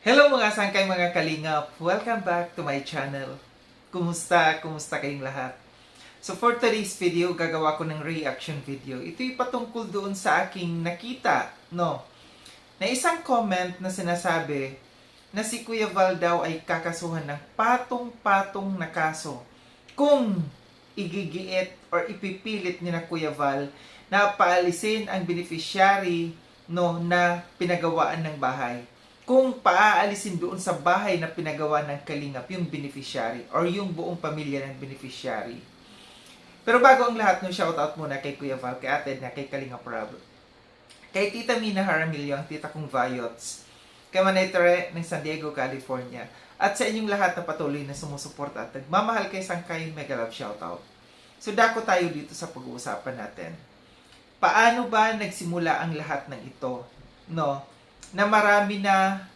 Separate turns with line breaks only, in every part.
Hello mga sangkay mga kalingap! Welcome back to my channel. Kumusta? Kumusta kayong lahat? So for today's video, gagawa ko ng reaction video. Ito'y patungkol doon sa aking nakita, no? Na isang comment na sinasabi na si Kuya Val daw ay kakasuhan ng patong-patong na kaso kung igigiit or ipipilit ni na Kuya Val na paalisin ang beneficiary no, na pinagawaan ng bahay. Kung paaalisin doon sa bahay na pinagawa ng kalingap yung beneficiary or yung buong pamilya ng beneficiary. Pero bago ang lahat, no, shoutout muna kay Kuya Val, kay ate na, kay Kalingap Rob, kay Tita Mina Jaramillo, ang tita kong Vayots, kay Manay Tere ng San Diego, California, at sa inyong lahat na patuloy na sumusuporta at nagmamahal kay Sangkay, mega love shoutout. So dako tayo dito sa pag-uusapan natin. Paano ba nagsimula ang lahat ng ito? No? Na marami na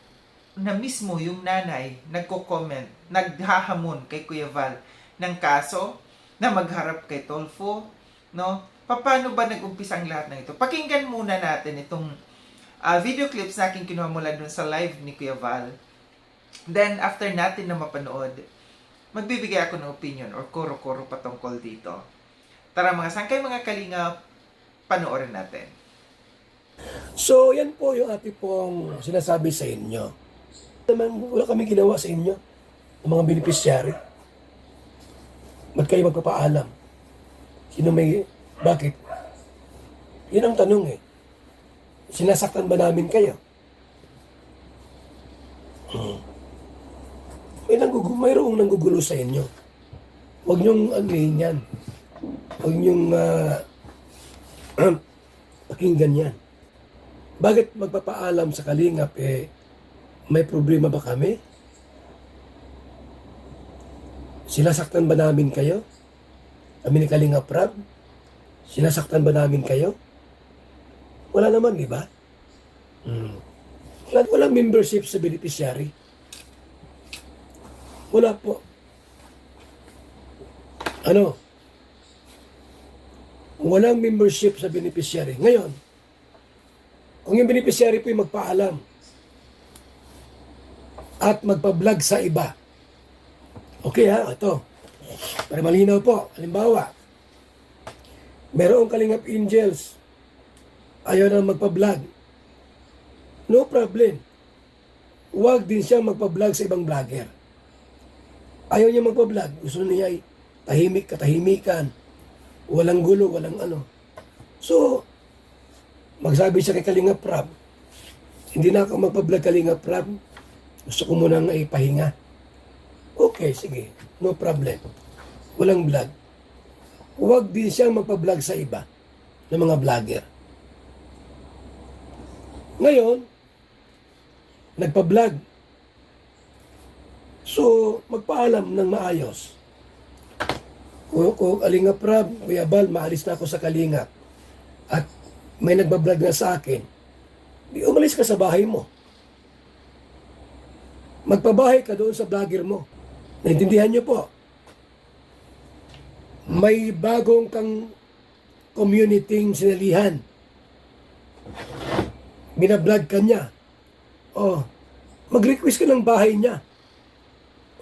mismo yung nanay nagko-comment, naghahamon kay Kuya Val ng kaso na magharap kay Tolfo, no? Paano ba nag-umpisa ang lahat ng ito? Pakinggan muna natin itong video clips na aking kinuha mula dun sa live ni Kuya Val. Then, after natin na mapanood, magbibigay ako ng opinion or koro-koro patungkol dito. Tara mga sangkay, mga kalingap, panoorin natin.
So, yan po yung ating pong sinasabi sa inyo. Wala kami ginawa sa inyo, ng mga beneficiary. Ba't kayo magpapaalam? Sino may, bakit? Yun ang tanong eh. Sinasaktan ba namin kayo? Mayroong nanggugulo sa inyo. Huwag niyong anuhin yan. Huwag niyong pakinggan yan. Bakit magpapaalam sa kalingap may problema ba kami? Sinasaktan ba namin kayo? Kami ni Kalingap Rab? Sinasaktan ba namin kayo? Wala naman, di ba? Walang membership sa beneficiary. Wala po. Walang membership sa beneficiary. Ngayon, kung yung beneficiary po yung magpaalam at magpa-vlog sa iba. Okay ha, ito. Para malinaw po. Halimbawa, merong Kalingap Angels ayaw na magpa-vlog. No problem. Huwag din siya magpa-vlog sa ibang vlogger. Ayaw niya magpa-vlog. Gusto niya ay tahimik, katahimikan. Walang gulo, walang ano. So, magsabi siya kay Kalingap Rab, hindi na ako magpa-vlog Kalingap Rab. Gusto ko muna nga ipahinga. Okay, sige. No problem. Walang vlog. Huwag din siyang magpa-vlog sa iba ng mga vlogger. Ngayon, nagpa-vlog. So, magpaalam ng maayos. Kung Kalingap Rab, Kuya Val, maalis na ako sa Kalingap. At may nagbablog na sa akin, di umalis ka sa bahay mo. Magpabahay ka doon sa vlogger mo. Naintindihan niyo po? May bagong kang community sinalihan. Binablog ka niya. O, mag-request ka ng bahay niya.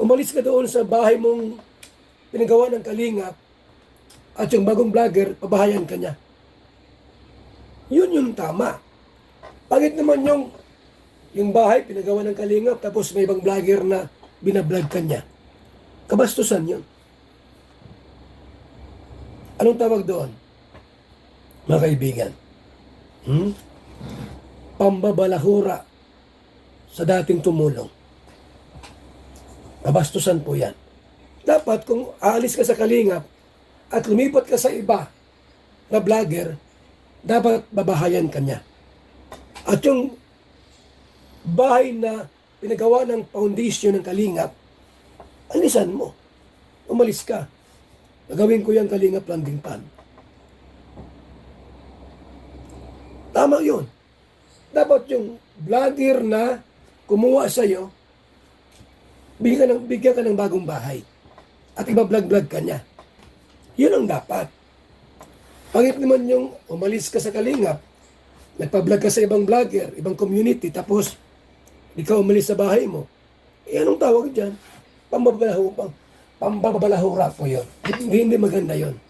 Umalis ka doon sa bahay mong pinagawa ng Kalingap at yung bagong vlogger, pabahayan ka niya. Yun yung tama. Pangit naman yung bahay, pinagawa ng Kalingap, tapos may ibang vlogger na binablog ka niya. Kabastusan yun. Anong tawag doon? Mga kaibigan. Pambabalahura sa dating tumulong. Kabastusan po yan. Dapat kung aalis ka sa Kalingap at lumipat ka sa iba na vlogger, dapat babahayan ka niya. At yung bahay na pinagawa ng foundation ng Kalingap, alisan mo. Umalis ka. Gagawin ko yung Kalingap landing pan. Tama yun. Dapat yung vlogger na kumuha sa'yo, bigyan ka ng bagong bahay. At iba-vlog-vlog ka niya. Yun ang dapat. Pangit naman yung umalis ka sa Kalingap, nagpa-vlog ka sa ibang vlogger, ibang community, tapos ikaw umalis sa bahay mo, anong tawag dyan? Pambabalahurak po yun. Hindi maganda yun.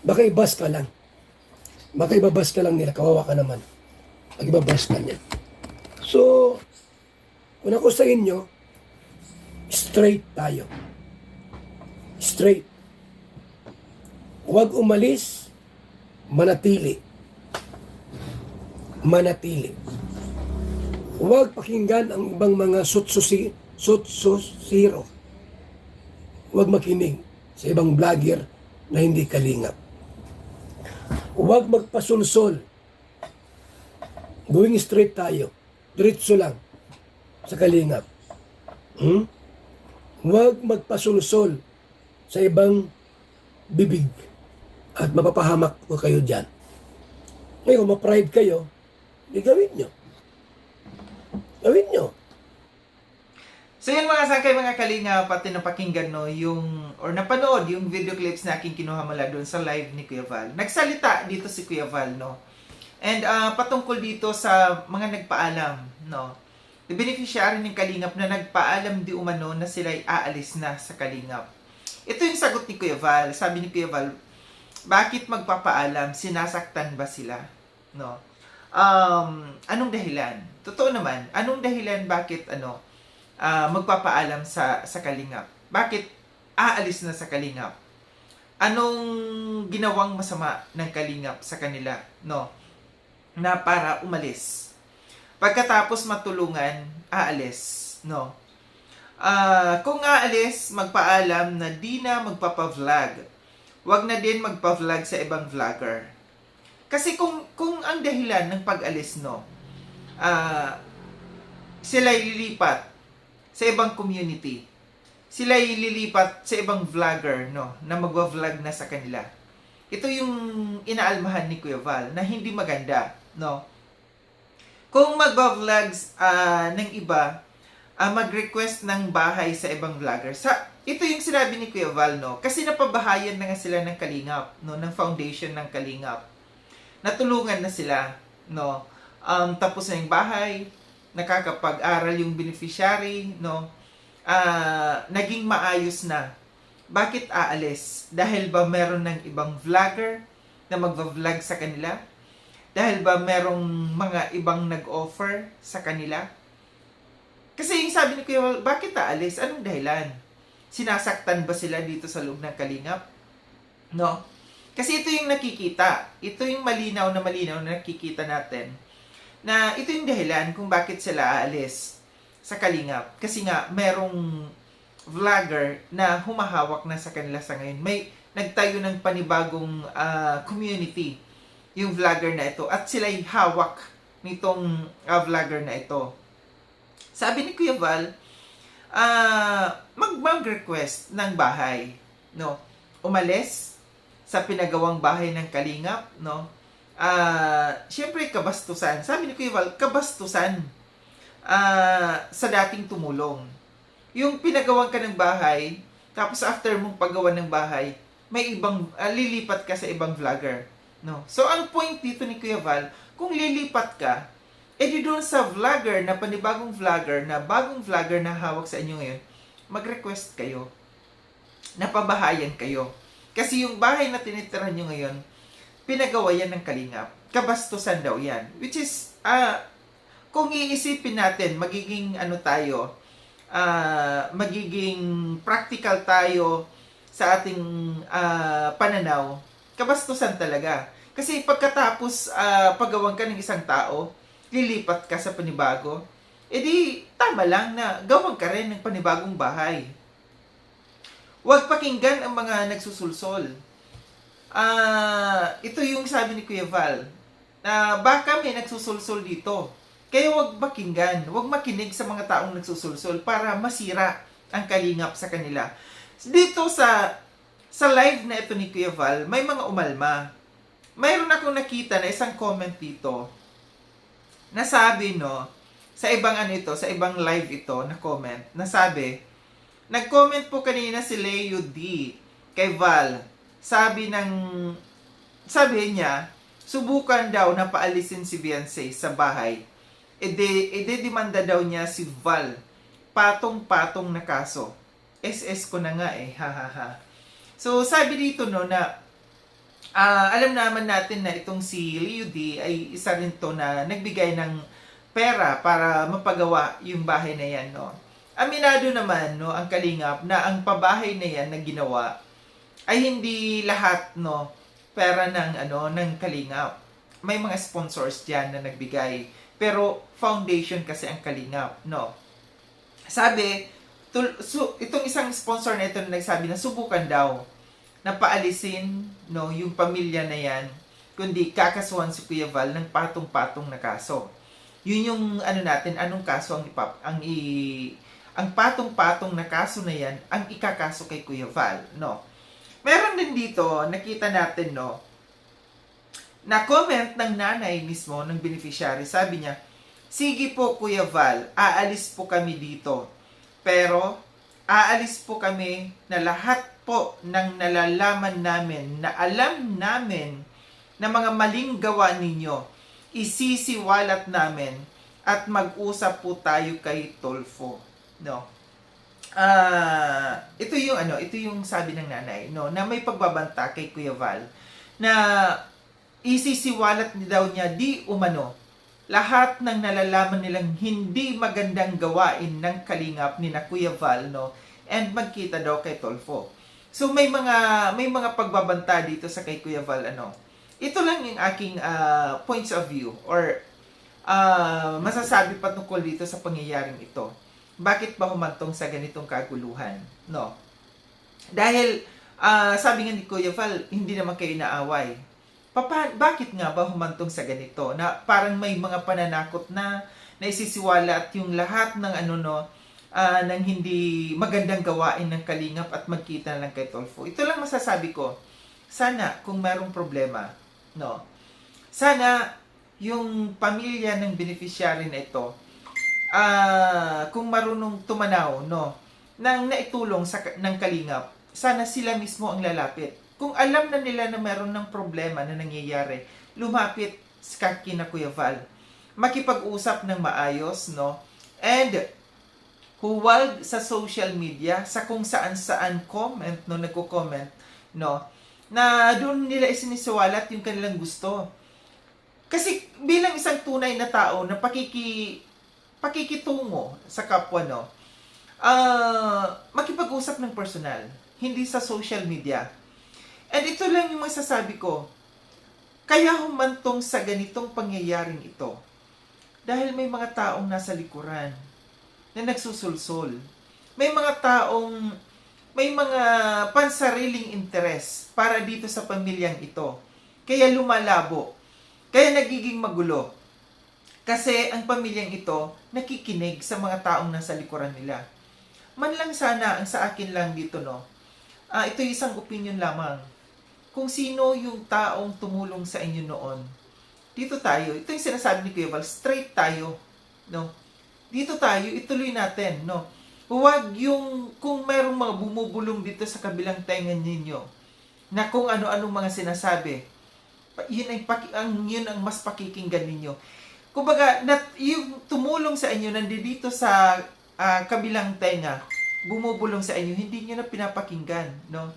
Baka ibas ka lang. Baka ibabas ka lang nila, kawawa ka naman. Pag ibabas ka niya. So, kung ako sa inyo, straight tayo. Straight. Huwag umalis, manatili. Manatili. Huwag pakinggan ang ibang mga sutsosiro. Huwag makinig sa ibang vlogger na hindi kalingap. Huwag magpasulsol. Going straight tayo. Diretso lang sa kalingap. Huwag magpasulsol sa ibang bibig at mapapahamak ko kayo dyan. Ngayon, ma-pride kayo, gawin nyo. Gawin nyo.
So yun mga sangkay, mga kalinga, pati napakinggan no, napanood yung video clips na aking kinuha mula doon sa live ni Kuya Val. Nagsalita dito si Kuya Val, no? And patungkol dito sa mga nagpaalam, no? The beneficiary ng Kalingap na nagpaalam di umano na sila'y aalis na sa Kalingap. Ito yung sagot ni Kuya Val. Sabi ni Kuya Val, bakit magpapaalam? Sinasaktan ba sila? No? Anong dahilan? Totoo naman, anong dahilan bakit magpapaalam sa Kalingap? Bakit aalis na sa Kalingap? Anong ginawang masama ng Kalingap sa kanila, no? Na para umalis. Pagkatapos matulungan, aalis, no? Kung aalis, magpaalam na di na magpapa-vlog. Huwag na din magpa-vlog sa ibang vlogger. Kasi kung ang dahilan ng pag-alis, no, sila lilipat sa ibang community. Sila lilipat sa ibang vlogger, no, na magwa-vlog na sa kanila. Ito yung inaalmahan ni Kuya Val na hindi maganda, no. Kung magwa-vlogs ng iba, mag-request ng bahay sa ibang vlogger. Ito yung sinabi ni Kuya Val, no, kasi napabahayan na nga sila ng Kalingap, no, ng foundation ng Kalingap. Natulungan na sila, no. Tapos na yung bahay, nakakapag-aral yung beneficiary, no. Naging maayos na. Bakit aalis? Dahil ba meron ng ibang vlogger na magva-vlog sa kanila? Dahil ba merong mga ibang nag-offer sa kanila? Kasi yung sabi ni Kuya, bakit aalis? Anong dahilan? Sinasaktan ba sila dito sa loob ng Kalingap? No? Kasi ito yung nakikita. Ito yung malinaw na nakikita natin. Na ito yung dahilan kung bakit sila aalis sa Kalingap. Kasi nga, merong vlogger na humahawak na sa kanila sa ngayon. May nagtayo ng panibagong community, yung vlogger na ito. At sila'y hawak nitong vlogger na ito. Sabi ni Kuya Val, mag-request ng bahay, no? Umalis sa pinagawang bahay ng Kalingap, no? Siyempre kabastusan. Sabi ni Kuya Val, kabastusan sa dating tumulong. Yung pinagawan ka ng bahay, tapos after mong paggawa ng bahay, may ibang lilipat ka sa ibang vlogger, no? So ang point dito ni Kuya Val, kung lilipat ka, di doon sa vlogger na panibagong vlogger na bagong vlogger na hawak sa inyo ngayon, mag-request kayo. Napabahayan kayo. Kasi yung bahay na tinitirahan nyo ngayon, pinagawa yan ng Kalingap. Kabastusan daw yan. Which is, kung iisipin natin, magiging magiging practical tayo sa ating pananaw, kabastusan talaga. Kasi pagkatapos paggawan ka ng isang tao, lilipat ka sa panibago, edi tama lang na gawan ka rin ng panibagong bahay. Huwag pakinggan ang mga nagsusulsol. Ito yung sabi ni Kuya Val, na baka may nagsusulsol dito. Kaya huwag pakinggan, huwag makinig sa mga taong nagsusulsol para masira ang Kalingap sa kanila. Dito sa live na ito ni Kuya Val, may mga umalma. Mayroon akong nakita na isang comment dito, nasabi, no, sa ibang sa ibang live ito na comment, nasabi, nag-comment po kanina si Leo D kay Val. Sabi niya, subukan daw na paalisin si Beyonce sa bahay ide-demanda daw niya si Val. Patong-patong na kaso. SS ko na nga eh, hahaha. So, sabi dito no na alam naman natin na itong si Leo D ay isa rin to na nagbigay ng pera para mapagawa yung bahay na yan, no. Aminado naman no ang Kalingap na ang pabahay na yan na ginawa ay hindi lahat no pera ng Kalingap. May mga sponsors diyan na nagbigay, pero foundation kasi ang Kalingap, no. Sabi, itong isang sponsor na ito na nagsabi na subukan daw na paalisin no yung pamilya na yan, kundi kakasuhan si Kuya Val ng patong-patong na kaso. Yun yung natin, anong kaso ang patong-patong na kaso na yan ang ikakaso kay Kuya Val, no. Meron din dito, nakita natin no na comment ng nanay mismo ng beneficiary. Sabi niya, sige po Kuya Val, aalis po kami dito. Pero aalis po kami na lahat po ng nalalaman namin, na alam namin na mga maling gawa ninyo, isisiwalat namin at mag-usap po tayo kay Tolfo, no. Ito yung sabi ng nanay, no, na may pagbabanta kay Kuya Val na isisiwalat daw niya di umano lahat ng nalalaman nilang hindi magandang gawain ng Kalingap ni na Kuya Val, no, and magkita daw kay Tolfo. So may mga pagbabanta dito sa kay Kuya Val, ano. Ito lang yung aking points of view or masasabi patungkol dito sa pangyayaring ito. Bakit ba humantong sa ganitong kaguluhan, no? Dahil sabi nga ni Kuya Val, hindi naman kayo naaway. Bakit nga ba humantong sa ganito na parang may mga pananakot na naisisiwala at yung lahat ng ng hindi magandang gawain ng Kalingap at magkita na lang kay Tolfo. Ito lang masasabi ko. Sana kung mayroong problema, no. Sana yung pamilya ng beneficiary na ito kung marunong tumanaw, no, nang naitulong ng Kalingap, sana sila mismo ang lalapit. Kung alam na nila na meron ng problema na nangyayari, lumapit sa kina Kuya Val. Makipag-usap ng maayos, no? And huwag sa social media, sa kung saan-saan comment, no, nagko-comment, no, na doon nila isinisiwalat yung kanilang gusto. Kasi bilang isang tunay na tao na pakikitungo sa kapwa, no, makipag-usap ng personal, hindi sa social media. And ito lang yung masasabi ko. Kaya humantong sa ganitong pangyayaring ito. Dahil may mga taong nasa likuran na nagsusulsol. May mga pansariling interes para dito sa pamilyang ito. Kaya lumalabo. Kaya nagiging magulo. Kasi ang pamilyang ito nakikinig sa mga taong nasa likuran nila. Man lang sana, ang sa akin lang dito, no. Ito yung isang opinion lamang. Kung sino yung taong tumulong sa inyo noon, dito tayo. Ito yung sinasabi ni Kuya Val, straight tayo, no. Dito tayo, ituloy natin, no. Huwag yung kung mayroong mga bumubulong dito sa kabilang tenga ninyo na kung ano-anong mga sinasabi, yun ang mas pakikinggan ninyo. Kumbaga, yung tumulong sa inyo nandito sa kabilang tenga, bumubulong sa inyo, hindi nyo na pinapakinggan, no.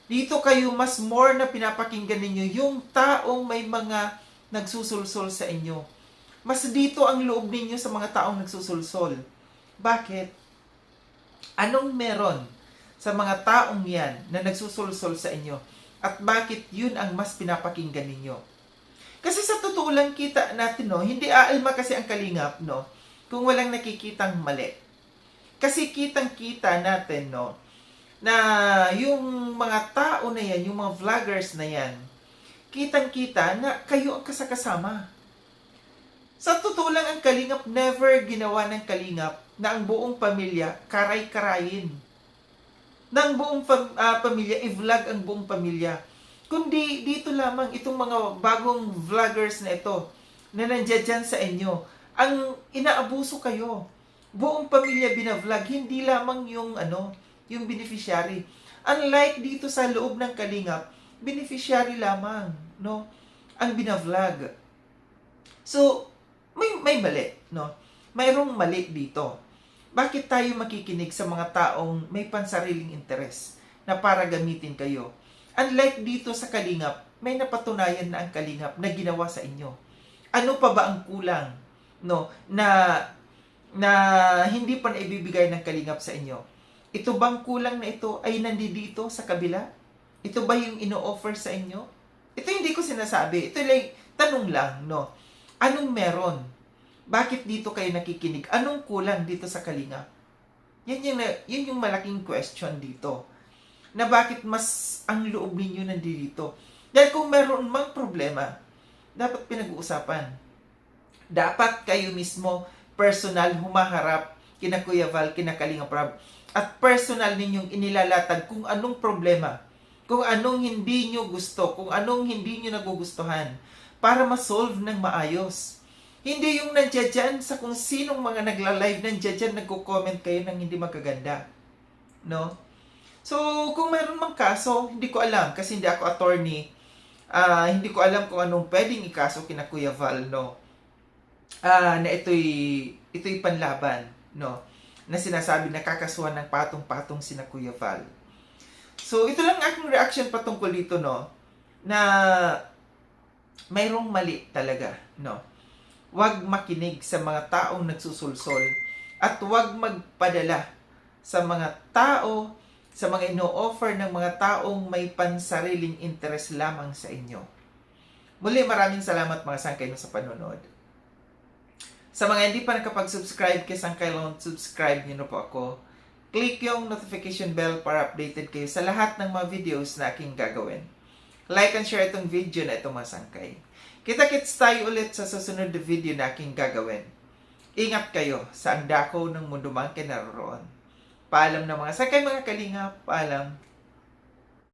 Dito kayo mas more na pinapakinggan ninyo yung taong may mga nagsusulsol sa inyo. Mas dito ang loob ninyo sa mga taong nagsusulsol. Bakit? Anong meron sa mga taong yan na nagsusulsol sa inyo? At bakit yun ang mas pinapakinggan ninyo? Kasi sa totoo lang kita natin, no, hindi aalma kasi ang Kalingap, no, kung walang nakikitang mali. Kasi kitang-kita natin, no, na yung mga tao na yan, yung mga vloggers na yan, kitang-kita na kayo ang kasakasama. Sa totoo lang, ang Kalingap, never ginawa ng Kalingap na ang buong pamilya karay-karayin. Na ang buong pamilya, i-vlog ang buong pamilya. Kundi dito lamang itong mga bagong vloggers na ito, na nandiyan dyan sa inyo, ang inaabuso kayo. Buong pamilya binavlog, hindi lamang yung beneficiary. Unlike dito sa loob ng Kalingap, beneficiary lamang, no, ang binavlog. So, may mali, no? Mayroong mali dito. Bakit tayo makikinig sa mga taong may pansariling interes na para gamitin kayo? Unlike dito sa Kalingap, may napatunayan na ang Kalingap na ginawa sa inyo. Ano pa ba ang kulang, no, na hindi pa naibibigay ng Kalingap sa inyo? Ito bang kulang na ito ay nandito sa kabila? Ito ba yung ino-offer sa inyo? Ito hindi ko sinasabi. Ito like, tanong lang, no? Anong meron? Bakit dito kayo nakikinig? Anong kulang dito sa Kalingap? Yun yung malaking question dito. Na bakit mas ang loob ninyo nandito? Dahil kung meron mang problema, dapat pinag-uusapan. Dapat kayo mismo personal humaharap kina Kuya Val, kina Kalingap Rab, at personal ninyong inilalatag kung anong problema, kung anong hindi nyo gusto, kung anong hindi nyo nagugustuhan, para ma-solve ng maayos. Hindi yung nandiyan dyan sa kung sinong mga nagla-live nandiyan dyan, nagko-comment kayo ng hindi magaganda. No? So, kung mayroon mang kaso, hindi ko alam kasi hindi ako attorney. Hindi ko alam kung anong pwedeng ikaso kina Kuya Val, no? Na ito'y panlaban, no? Na sinasabi na kakasuhan ng patong-patong sina Kuya Val. So, ito lang aking reaction patungkol dito, no? Na mayroong mali talaga, no? Huwag makinig sa mga taong nagsusulsol at huwag magpadala sa mga tao, sa mga ino-offer ng mga taong may pansariling interes lamang sa inyo. Muli, maraming salamat mga sangkay sa panonood. Sa mga hindi pa nakapag-subscribe kay Sangkay Loan, subscribe niyo na po ako. Click yung notification bell para updated kayo sa lahat ng mga videos na aking gagawin. Like and share itong video na itong mga sangkay. Kita-kits tayo ulit sa susunod na video na aking gagawin. Ingat kayo sa ang dako ng mundo man kayo naroon. Paalam na mga sangkay, mga Kalingap. Paalam.